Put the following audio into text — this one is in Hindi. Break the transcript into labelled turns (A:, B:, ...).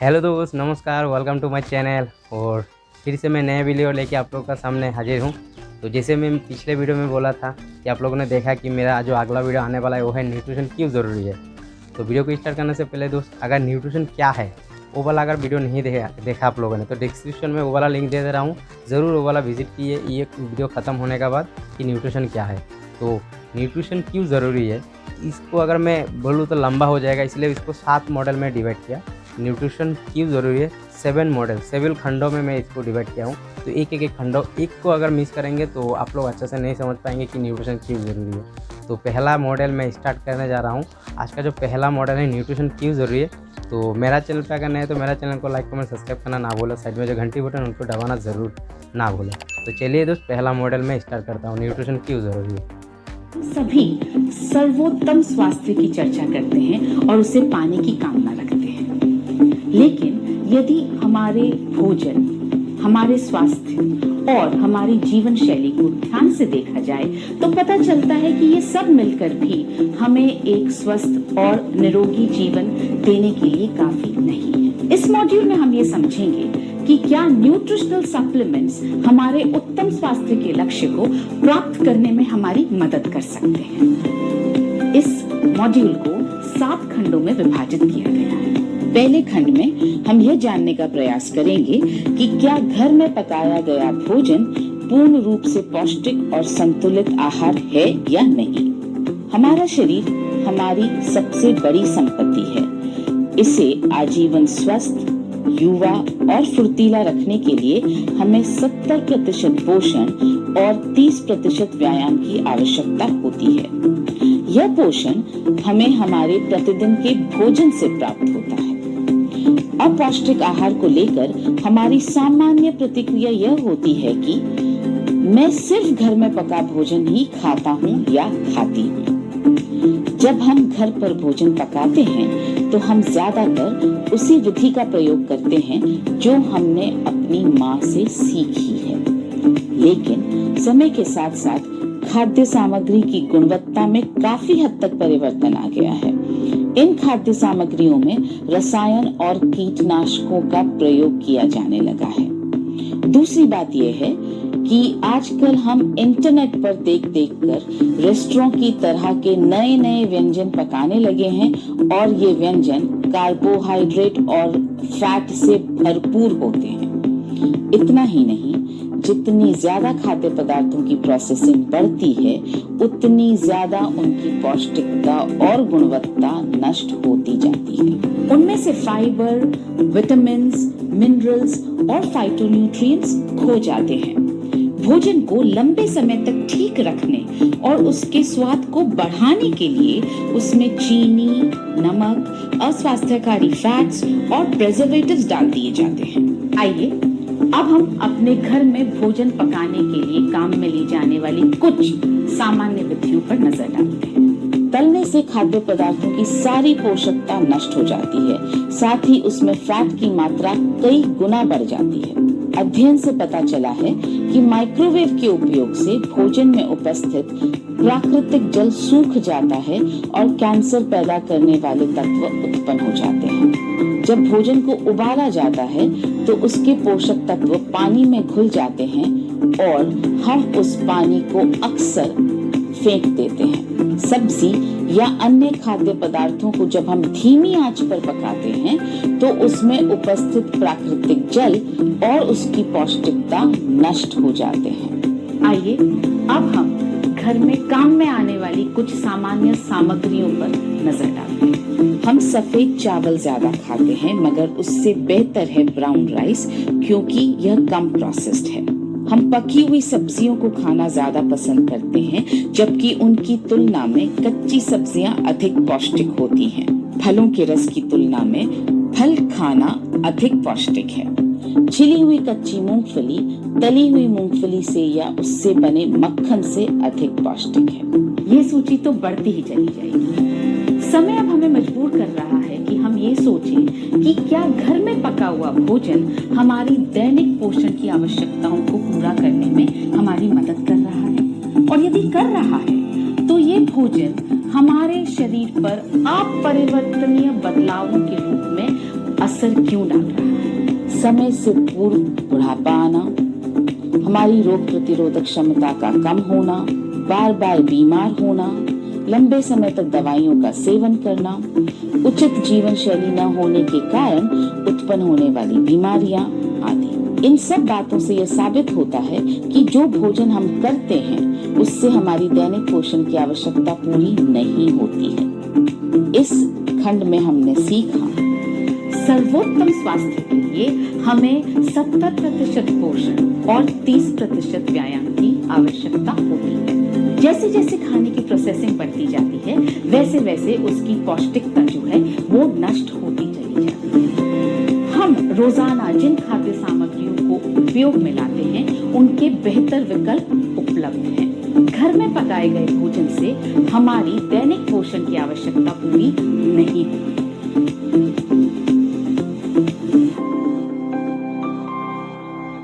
A: हेलो दोस्त, नमस्कार। Welcome to my channel. और फिर से मैं नए वीडियो लेके आप लोगों का सामने हाजिर हूँ। तो जैसे मैं पिछले वीडियो में बोला था कि आप लोगों ने देखा कि मेरा जो अगला वीडियो आने वाला है वो है न्यूट्रिशन क्यों ज़रूरी है। तो वीडियो को स्टार्ट करने से पहले दोस्त, अगर न्यूट्रिशन क्या है वो वाला अगर वीडियो नहीं देखा आप लोगों ने तो डिस्क्रिप्शन में वो वाला लिंक दे रहा हूँ, ज़रूर वो वाला विजिट कीजिए ये वीडियो ख़त्म होने के बाद कि न्यूट्रिशन क्या है। तो न्यूट्रिशन क्यों ज़रूरी है इसको अगर मैं बोलूँ तो लंबा हो जाएगा, इसलिए इसको 7 मॉडल में डिवाइड किया। न्यूट्रिशन क्यों ज़रूरी है 7 खंडों में मैं इसको डिवाइड किया हूँ। तो एक खंडों को अगर मिस करेंगे तो आप लोग अच्छे से नहीं समझ पाएंगे कि न्यूट्रिशन क्यों ज़रूरी है। तो पहला मॉडल मैं स्टार्ट करने जा रहा हूँ। आज का जो पहला मॉडल है न्यूट्रिशन क्यों ज़रूरी है। तो मेरा चैनल पे अगर नए है तो मेरा चैनल को लाइक कमेंट सब्सक्राइब करना ना भूलें, साइड में जो घंटी बटन उनको दबाना ज़रूर ना भूलें। तो चलिए दोस्त, पहला मॉडल में स्टार्ट करता हूँ, न्यूट्रिशन क्यों ज़रूरी है।
B: सभी सर्वोत्तम स्वास्थ्य की चर्चा करते हैं और उसे पाने की कामना रखते हैं, लेकिन यदि हमारे भोजन, हमारे स्वास्थ्य और हमारी जीवन शैली को ध्यान से देखा जाए तो पता चलता है कि ये सब मिलकर भी हमें एक स्वस्थ और निरोगी जीवन देने के लिए काफी नहीं है। इस मॉड्यूल में हम ये समझेंगे कि क्या न्यूट्रिशनल सप्लीमेंट्स हमारे उत्तम स्वास्थ्य के लक्ष्य को प्राप्त करने में हमारी मदद कर सकते हैं। इस मॉड्यूल को 7 खंडों में विभाजित किया गया है। पहले खंड में हम यह जानने का प्रयास करेंगे कि क्या घर में पकाया गया भोजन पूर्ण रूप से पौष्टिक और संतुलित आहार है या नहीं। हमारा शरीर हमारी सबसे बड़ी संपत्ति है। इसे आजीवन स्वस्थ, युवा और फुर्तीला रखने के लिए हमें 70% पोषण और 30% व्यायाम की आवश्यकता होती है। यह पोषण हमें हमारे प्रतिदिन के भोजन से प्राप्त होता है। अपौष्टिक आहार को लेकर हमारी सामान्य प्रतिक्रिया यह होती है कि मैं सिर्फ घर में पका भोजन ही खाता हूँ या खाती हूँ। जब हम घर पर भोजन पकाते हैं तो हम ज्यादातर उसी विधि का प्रयोग करते हैं जो हमने अपनी माँ से सीखी है, लेकिन समय के साथ साथ खाद्य सामग्री की गुणवत्ता में काफी हद तक परिवर्तन आ गया है। इन खाद्य सामग्रियों में रसायन और कीटनाशकों का प्रयोग किया जाने लगा है। दूसरी बात यह है कि आजकल हम इंटरनेट पर देख कर रेस्टोरेंट की तरह के नए नए व्यंजन पकाने लगे हैं और ये व्यंजन कार्बोहाइड्रेट और फैट से भरपूर होते हैं। इतना ही नहीं, जितनी ज्यादा खाद्य पदार्थों की प्रोसेसिंग बढ़ती है उतनी ज्यादा उनकी पौष्टिकता और गुणवत्ता नष्ट होती जाती है। उनमें से फाइबर, विटामिन्स, मिनरल्स और फाइटोन्यूट्रिएंट्स खो जाते हैं। भोजन को लंबे समय तक ठीक रखने और उसके स्वाद को बढ़ाने के लिए उसमें चीनी, नमक, अस्वास्थ्यकारी फैट्स और प्रिजर्वेटिव्स डाल दिए जाते हैं। आइए अब हम अपने घर में भोजन पकाने के लिए काम में ली जाने वाली कुछ सामान्य विधियों पर नजर डालते हैं। तलने से खाद्य पदार्थों की सारी पोषकता नष्ट हो जाती है, साथ ही उसमें फैट की मात्रा कई गुना बढ़ जाती है। अध्ययन से पता चला है कि माइक्रोवेव के उपयोग से भोजन में उपस्थित प्राकृतिक जल सूख जाता है और कैंसर पैदा करने वाले तत्व उत्पन्न हो जाते हैं। जब भोजन को उबाला जाता है तो उसके पोषक तत्व पानी में घुल जाते हैं और हम उस पानी को अक्सर फेंक देते हैं। सब्जी या अन्य खाद्य पदार्थों को जब हम धीमी आंच पर पकाते हैं तो उसमें उपस्थित प्राकृतिक जल और उसकी पौष्टिकता नष्ट हो जाते हैं। आइए अब हम घर में काम में आने वाली कुछ सामान्य सामग्रियों पर नजर डालते हैं। हम सफेद चावल ज्यादा खाते हैं, मगर उससे बेहतर है ब्राउन राइस, क्योंकि यह कम प्रोसेस्ड है। हम पकी हुई सब्जियों को खाना ज्यादा पसंद करते हैं, जबकि उनकी तुलना में कच्ची सब्जियां अधिक पौष्टिक होती हैं। फलों के रस की तुलना में फल खाना अधिक पौष्टिक है। छिली हुई कच्ची मूंगफली तली हुई मूंगफली से या उससे बने मक्खन से अधिक पौष्टिक है। ये सूची तो बढ़ती ही चली जाएगी। समय अब हमें मजबूर कर रहा है कि हम ये सोचें कि क्या घर में पका हुआ भोजन हमारी दैनिक पोषण की आवश्यकताओं को पूरा करने में हमारी मदद कर रहा है, और यदि कर रहा है तो ये भोजन हमारे शरीर पर अपरिवर्तनीय बदलावों के रूप में असर क्यों डाल रहा है। समय से पूर्व बुढ़ापा आना, हमारी रोग प्रतिरोधक क्षमता का कम होना, बार बार बीमार होना, लंबे समय तक दवाइयों का सेवन करना, उचित जीवन शैली न होने के कारण उत्पन्न होने वाली बीमारियां आदि। इन सब बातों से यह साबित होता है कि जो भोजन हम करते हैं उससे हमारी दैनिक पोषण की आवश्यकता पूरी नहीं होती है। इस खंड में हमने सीखा सर्वोत्तम स्वास्थ्य के लिए हमें 70% पोषण और 30% व्यायाम की आवश्यकता होती है। जैसे जैसे खाने की प्रोसेसिंग बढ़ती जाती है वैसे वैसे उसकी पौष्टिकता जो है वो नष्ट होती चली जाती है। हम रोजाना जिन खाद्य सामग्रियों को उपयोग में लाते हैं उनके बेहतर विकल्प उपलब्ध हैं। घर में पकाए गए भोजन से हमारी दैनिक पोषण की आवश्यकता पूरी नहीं होती।